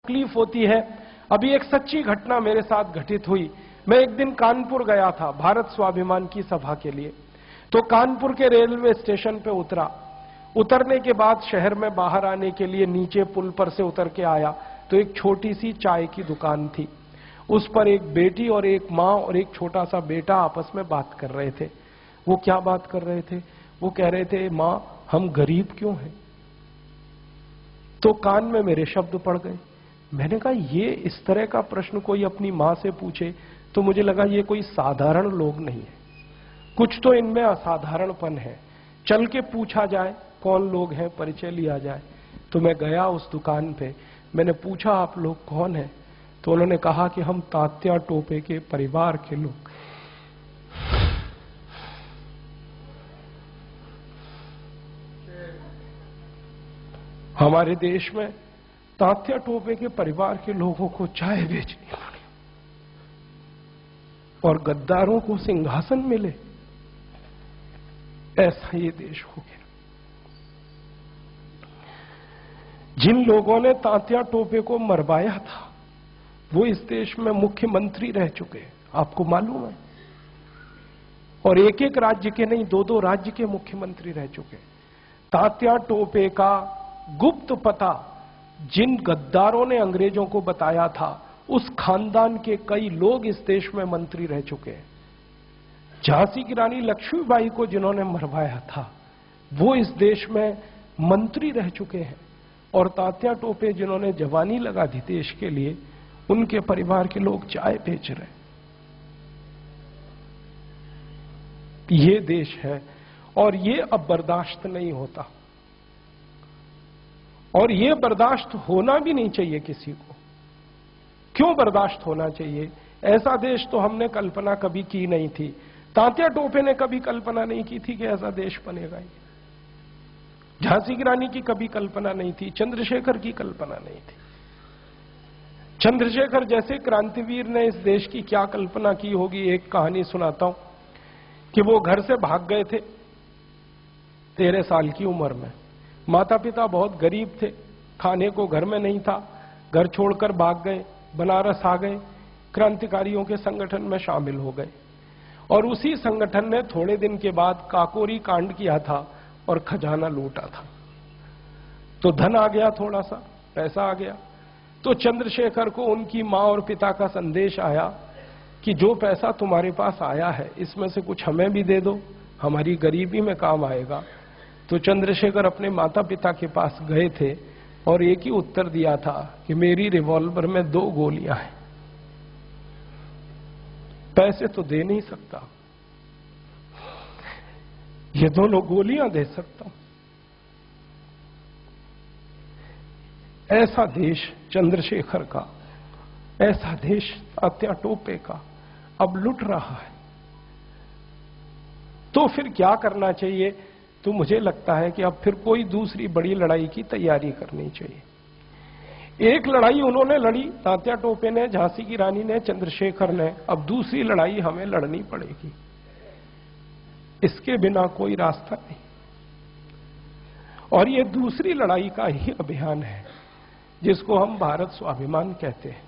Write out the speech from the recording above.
तकलीफ होती है। अभी एक सच्ची घटना मेरे साथ घटित हुई। मैं एक दिन कानपुर गया था भारत स्वाभिमान की सभा के लिए। तो कानपुर के रेलवे स्टेशन पे उतरा। उतरने के बाद शहर में बाहर आने के लिए नीचे पुल पर से उतर के आया तो एक छोटी सी चाय की दुकान थी। उस पर एक बेटी और एक माँ और एक छोटा सा बेटा आपस में बात कर रहे थे। वो क्या बात कर रहे थे? वो कह रहे थे, माँ हम गरीब क्यों हैं? तो कान में मेरे शब्द पड़ गए। मैंने कहा ये इस तरह का प्रश्न कोई अपनी मां से पूछे तो मुझे लगा ये कोई साधारण लोग नहीं है, कुछ तो इनमें असाधारणपन है। चल के पूछा जाए कौन लोग हैं, परिचय लिया जाए। तो मैं गया उस दुकान पे, मैंने पूछा आप लोग कौन हैं? तो उन्होंने कहा कि हम तात्या टोपे के परिवार के लोग। हमारे देश में तात्या टोपे के परिवार के लोगों को चाय बेचनी पड़ी और गद्दारों को सिंहासन मिले, ऐसा ये देश हो गया। जिन लोगों ने तात्या टोपे को मरवाया था वो इस देश में मुख्यमंत्री रह चुके हैं, आपको मालूम है। और एक एक राज्य के नहीं, दो दो राज्य के मुख्यमंत्री रह चुके। तात्या टोपे का गुप्त पता जिन गद्दारों ने अंग्रेजों को बताया था, उस खानदान के कई लोग इस देश में मंत्री रह चुके हैं। झांसी की रानी लक्ष्मीबाई को जिन्होंने मरवाया था वो इस देश में मंत्री रह चुके हैं। और तात्या टोपे जिन्होंने जवानी लगा दी देश के लिए, उनके परिवार के लोग चाय बेच रहे। ये देश है और ये अब बर्दाश्त नहीं होता, और ये बर्दाश्त होना भी नहीं चाहिए किसी को। क्यों बर्दाश्त होना चाहिए? ऐसा देश तो हमने कल्पना कभी की नहीं थी। तात्या टोपे ने कभी कल्पना नहीं की थी कि ऐसा देश बनेगा। झांसी की रानी की कभी कल्पना नहीं थी, चंद्रशेखर की कल्पना नहीं थी। चंद्रशेखर जैसे क्रांतिवीर ने इस देश की क्या कल्पना की होगी। एक कहानी सुनाता हूं कि वो घर से भाग गए थे 13 साल की उम्र में। माता पिता बहुत गरीब थे, खाने को घर में नहीं था, घर छोड़कर भाग गए, बनारस आ गए, क्रांतिकारियों के संगठन में शामिल हो गए। और उसी संगठन ने थोड़े दिन के बाद काकोरी कांड किया था और खजाना लूटा था। तो धन आ गया, थोड़ा सा पैसा आ गया। तो चंद्रशेखर को उनकी मां और पिता का संदेश आया कि जो पैसा तुम्हारे पास आया है इसमें से कुछ हमें भी दे दो, हमारी गरीबी में काम आएगा। तो चंद्रशेखर अपने माता पिता के पास गए थे और एक ही उत्तर दिया था कि मेरी रिवॉल्वर में 2 गोलियां हैं, पैसे तो दे नहीं सकता, ये दोनों गोलियां दे सकता हूं। ऐसा देश चंद्रशेखर का, ऐसा देश तात्या टोपे का अब लुट रहा है। तो फिर क्या करना चाहिए? तो मुझे लगता है कि अब फिर कोई दूसरी बड़ी लड़ाई की तैयारी करनी चाहिए। एक लड़ाई उन्होंने लड़ी, तात्या टोपे ने, झांसी की रानी ने, चंद्रशेखर ने। अब दूसरी लड़ाई हमें लड़नी पड़ेगी, इसके बिना कोई रास्ता नहीं। और ये दूसरी लड़ाई का ही अभियान है जिसको हम भारत स्वाभिमान कहते हैं।